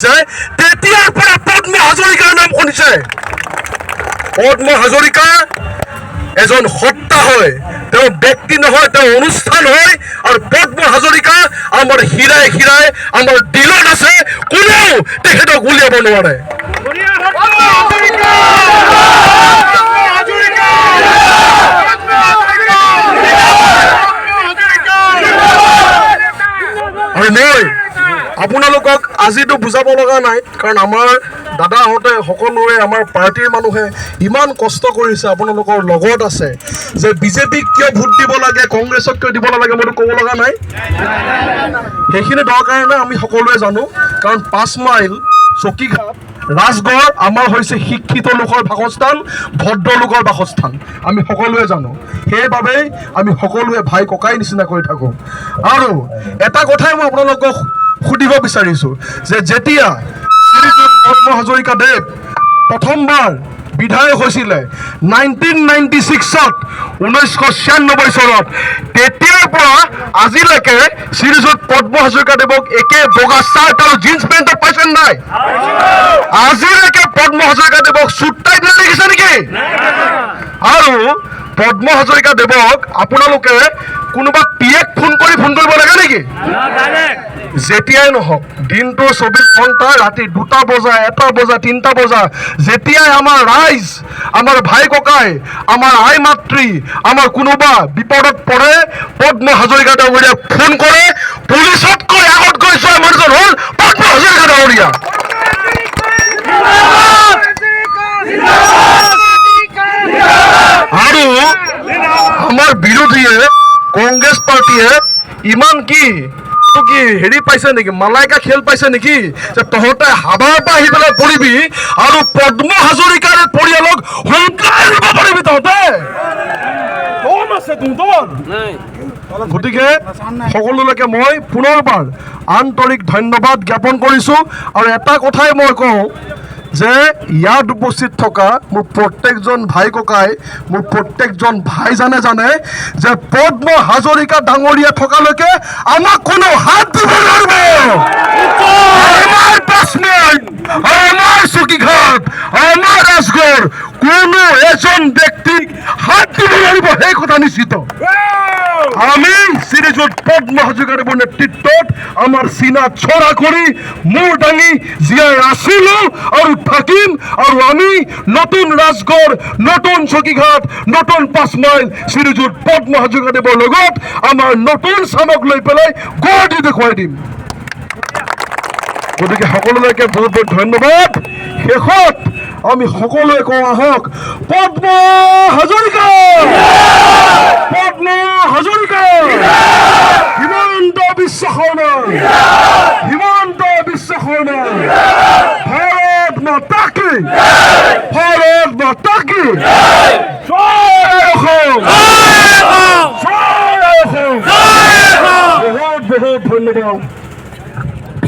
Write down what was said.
তেতিয়াৰ পৰা পদ্ম হাজৰিকাৰ নাম শুনিছে। পদ্ম হাজৰিকা এজন সত্তা হয়, তেওঁ ব্যক্তি নহয়, তেওঁ অনুষ্ঠান হয়। আৰু পদ্ম হাজৰিকা আমাৰ হীৰাই হীৰাই আমাৰ দিলত আছে, কোনেও তেখেতক উলিয়াব নোৱাৰে। আৰু মই আপোনালোকক আজিতো বুজাব লগা নাই, কাৰণ আমাৰ দাদাহঁতে সকলোৱে আমাৰ পাৰ্টিৰ মানুহে ইমান কষ্ট কৰিছে, আপোনালোকৰ লগত আছে। যে বিজেপিক কিয় ভোট দিব লাগে, কংগ্ৰেছক কিয় দিব নালাগে, মইতো ক'ব লগা নাই। সেইখিনি দৰকাৰ নাই, আমি সকলোৱে জানো। কাৰণ 5 মাইল, চকীঘাট, ৰাজগড় আমাৰ হৈছে শিক্ষিত লোকৰ বাসস্থান, ভদ্ৰ লোকৰ বাসস্থান, আমি সকলোৱে জানো। সেইবাবেই আমি সকলোৱে ভাই ককাই নিচিনা কৰি থাকোঁ। আৰু এটা কথাই মই আপোনালোকক সুধিব বিচাৰিছোঁ যে যেতিয়া শ্ৰীযুত পদ্ম হাজৰিকাদেৱ প্ৰথমবাৰ বিধায়ক হৈছিলে 1996 1996 চনত, তেতিয়াৰ পৰা আজিলৈকে শ্ৰীযুত পদ্ম হাজৰিকাদেৱক একে বগা চাৰ্ট আৰু জিন্স পেণ্টত পাইছে নাই? আজিলৈকে পদ্ম হাজৰিকাদেৱক চুট টাই দিয়া দেখিছে নেকি? আৰু পদ্ম হাজৰিকাদেৱক আপোনালোকে কোনোবা পিয়েক ফোন কৰিব লাগে নেকি? যেতিয়াই নহওক, দিনটো 24 ঘণ্টা, ৰাতি 2টা বজা, 1টা বজা, 3টা বজা, যেতিয়াই আমাৰ ৰাইজ, আমাৰ ভাই ককাই, আমাৰ আই মাতৃ, আমাৰ কোনোবা বিপদত পৰে, পদ্ম হাজৰিকাদেৱৰীয়া ফোন কৰে। পুলিচতকৈ আগত গৈ যোৱা মানুহজন হ'ল পদ্ম হাজৰিকাদেৱৰীয়া। আৰু আমাৰ বিৰোধীয়ে, কংগ্ৰেছ পাৰ্টীয়ে ইমান কি হেৰি পাইছে নেকি, মালাইকা খেল পাইছে নেকি, যে তহঁতে হাবাৰ পৰা আহি পেলাই পৰিবি আৰু পদ্ম হাজৰিকাৰ পৰিয়ালক সোনকালে দিব পাৰিবি তহঁতে? গতিকে সকলোলৈকে মই পুনৰবাৰ আন্তৰিক ধন্যবাদ জ্ঞাপন কৰিছোঁ। আৰু এটা কথাই মই কওঁ যে ইয়াত উপস্থিত থকা মোৰ প্ৰত্যেকজন ভাই ককাই, মোৰ প্ৰত্যেকজন ভাইজানে জানে যে পদ্ম হাজৰিকা ডাঙৰীয়া থকালৈকে আমাক কোনো হাত দিব নোৱাৰিব। আমাৰ 5 মাইল, আমাৰ চকীঘাট, আমাৰ ৰাজগড়, কোনো এজন ব্যক্তিক হাত দিব নোৱাৰিব, সেই কথা নিশ্চিত। আমি শ্ৰীযুত পদ্ম হাজৰিকাদেৱৰ নেতৃত্বত আমাৰ চিনা চৰা কৰি মূৰ দাঙি জীয়াই আছিলোঁ আৰু থাকিম। আৰু আমি নতুন ৰাজগড়, নতুন চকীঘাট, নতুন 5 মাইল শ্ৰীযুত পদ্ম হাজৰিকাদেৱৰ লগত আমাৰ নতুন চামক লৈ পেলাই গঢ় দি দেখুৱাই দিম। গতিকে সকলোলৈকে বহুত বহুত ধন্যবাদ। শেষত আমি সকলোৱে কওঁ, আহক পদ্ম হাজৰিকা, পদ্ম হাজৰিকা, হিমন্ত বিশ্ব শৰ্মা, হিমন্ত বিশ্ব শৰ্মা, ভাৰত মাতা কি, ভাৰত মাতা কি, জয় অসম, জয় অসম। বহুত বহুত ধন্যবাদ।